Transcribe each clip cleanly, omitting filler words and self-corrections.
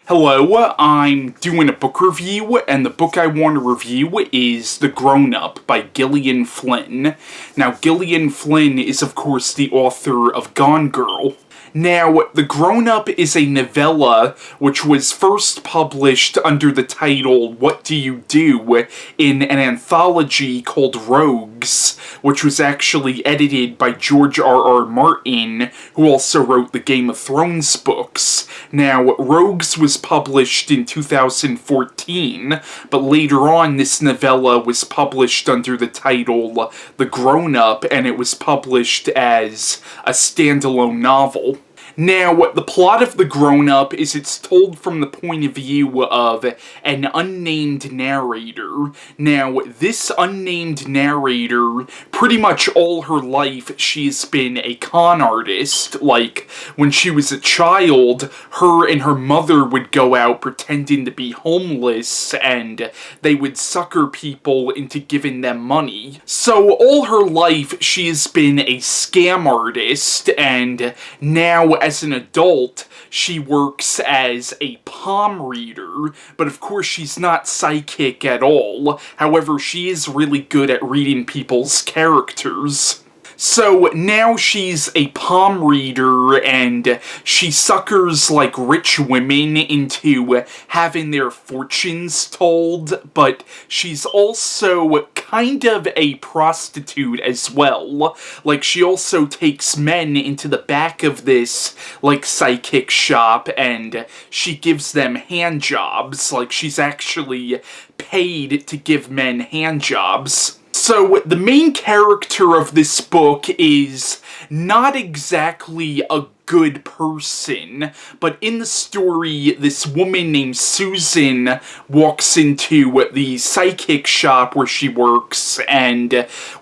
Hello, I'm doing a book review, and the book I want to review is The Grownup by Gillian Flynn. Now, Gillian Flynn is, of course, the author of Gone Girl. Now, The Grownup is a novella which was first published under the title What Do You Do in an anthology called Rogues, which was actually edited by George R.R. Martin, who also wrote the Game of Thrones books. Now, Rogues was published in 2014, but later on this novella was published under the title The Grownup, and it was published as a standalone novel. Now, the plot of The Grownup is it's told from the point of view of an unnamed narrator. Now, this unnamed narrator, pretty much all her life, she's been a con artist. Like, when she was a child, her and her mother would go out pretending to be homeless, and they would sucker people into giving them money. So, all her life, she has been a scam artist, and now, as an adult, she works as a palm reader, but of course she's not psychic at all. However, she is really good at reading people's characters. So now she's a palm reader, and she suckers, like, rich women into having their fortunes told, but she's also kind of a prostitute as well. Like, she also takes men into the back of this, like, psychic shop, and she gives them hand jobs. Like, she's actually paid to give men hand jobs. So, the main character of this book is not exactly a good person, but in the story, this woman named Susan walks into the psychic shop where she works, and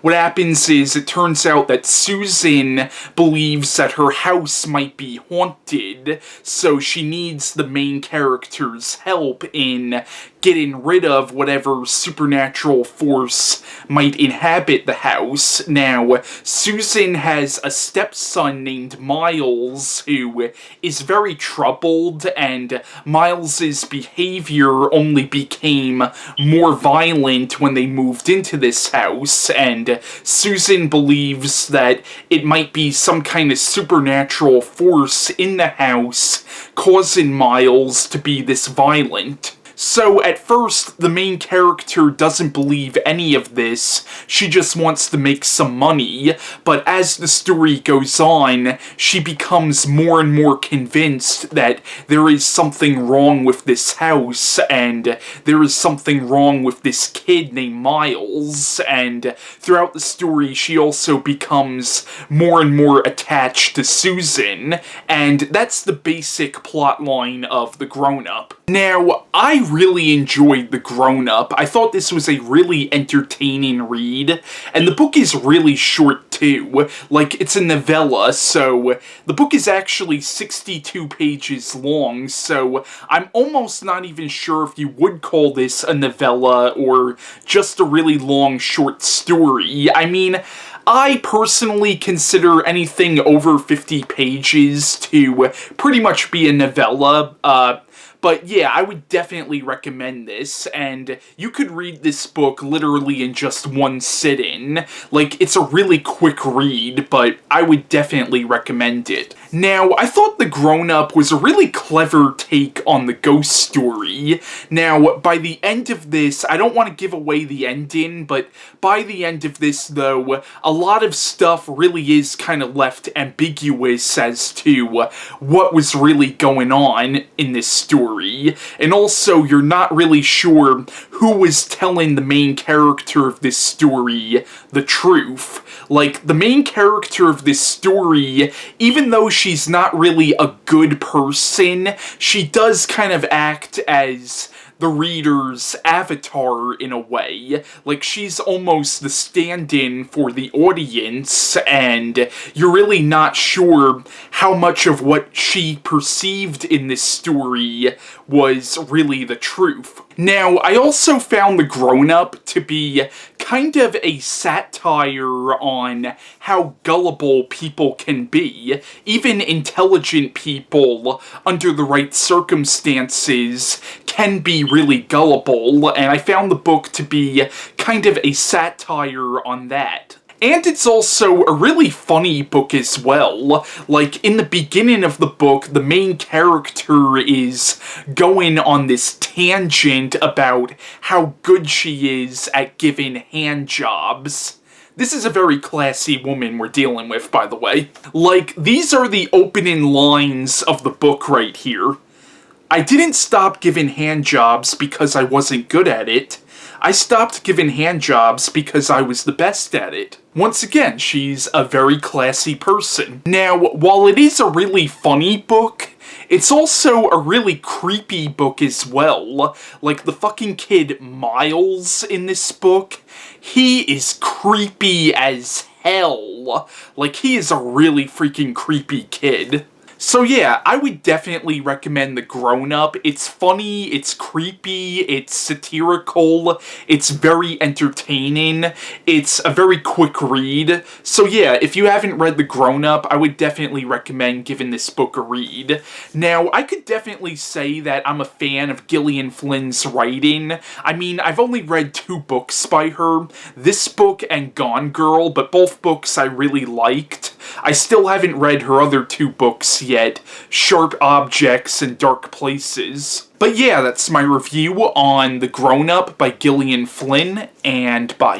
what happens is it turns out that Susan believes that her house might be haunted, so she needs the main character's help in getting rid of whatever supernatural force might inhabit the house. Now, Susan has a stepson named Miles, who is very troubled, and Miles's behavior only became more violent when they moved into this house, and Susan believes that it might be some kind of supernatural force in the house causing Miles to be this violent. So, at first, the main character doesn't believe any of this, she just wants to make some money, but as the story goes on, she becomes more and more convinced that there is something wrong with this house, and there is something wrong with this kid named Miles, and throughout the story, she also becomes more and more attached to Susan, and that's the basic plotline of The Grownup. Now, I really enjoyed The Grownup. I thought this was a really entertaining read, and the book is really short too. Like, it's a novella, so the book is actually 62 pages long, so I'm almost not even sure if you would call this a novella or just a really long short story. I mean, I personally consider anything over 50 pages to pretty much be a novella, but yeah, I would definitely recommend this, and you could read this book literally in just one sitting. Like, it's a really quick read, but I would definitely recommend it. Now, I thought The Grownup was a really clever take on the ghost story. Now, by the end of this, I don't want to give away the ending, but by the end of this, though, a lot of stuff really is kind of left ambiguous as to what was really going on in this story. And also, you're not really sure who was telling the main character of this story the truth. Like, the main character of this story, even though she's not really a good person, she does kind of act as the reader's avatar in a way. Like, she's almost the stand-in for the audience, and you're really not sure how much of what she perceived in this story was really the truth. Now, I also found The Grownup to be kind of a satire on how gullible people can be. Even intelligent people, under the right circumstances, can be really gullible, and I found the book to be kind of a satire on that. And it's also a really funny book as well. Like, in the beginning of the book, the main character is going on this tangent about how good she is at giving hand jobs. This is a very classy woman we're dealing with, by the way. Like, these are the opening lines of the book right here. I didn't stop giving hand jobs because I wasn't good at it. I stopped giving hand jobs because I was the best at it. Once again, she's a very classy person. Now, while it is a really funny book, it's also a really creepy book as well. Like, the fucking kid Miles in this book, he is creepy as hell. Like, he is a really freaking creepy kid. So yeah, I would definitely recommend The Grownup. It's funny, it's creepy, it's satirical, it's very entertaining, it's a very quick read. So yeah, if you haven't read The Grownup, I would definitely recommend giving this book a read. Now, I could definitely say that I'm a fan of Gillian Flynn's writing. I mean, I've only read 2 books by her, this book and Gone Girl, but both books I really liked. I still haven't read her other 2 books yet, Sharp Objects and Dark Places. But yeah, that's my review on The Grownup by Gillian Flynn, and bye.